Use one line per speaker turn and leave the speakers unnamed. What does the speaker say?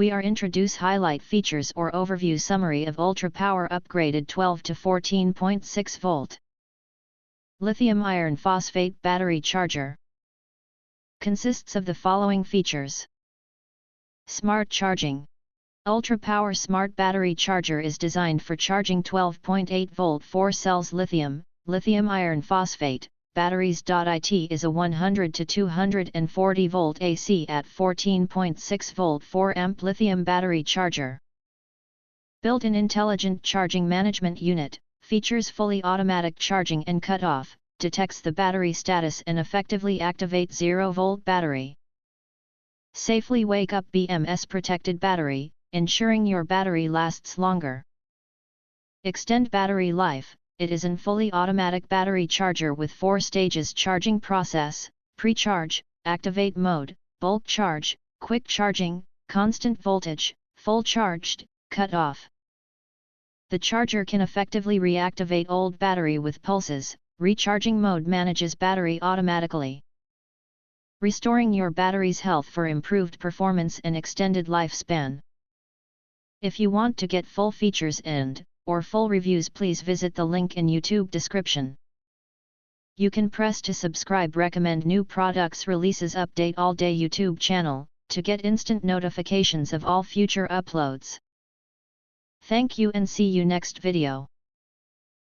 we are introduce highlight features or overview summary of Ultrapower upgraded 12 to 14.6 volt lithium iron phosphate battery charger. Consists of the following features. Smart charging. Ultrapower smart battery charger is designed for charging 12.8 volt 4 cells lithium iron phosphate batteries. It is a 100 to 240 volt AC at 14.6 volt 4 amp lithium battery charger. Built-in intelligent charging management unit, features fully automatic charging and cutoff, detects the battery status and effectively activate 0 volt battery. Safely wake up BMS protected battery, ensuring your battery lasts longer. Extend battery life. It is an fully automatic battery charger with 4 stages charging process: pre-charge, activate mode, bulk charge, quick charging, constant voltage, full charged, cut off. The charger can effectively reactivate old battery with pulses. Recharging mode manages battery automatically, restoring your battery's health for improved performance and extended lifespan. If you want to get full features or full reviews, please visit the link in YouTube description. You can press to subscribe, recommend new products releases, update all day YouTube channel, to get instant notifications of all future uploads. Thank you and see you next video.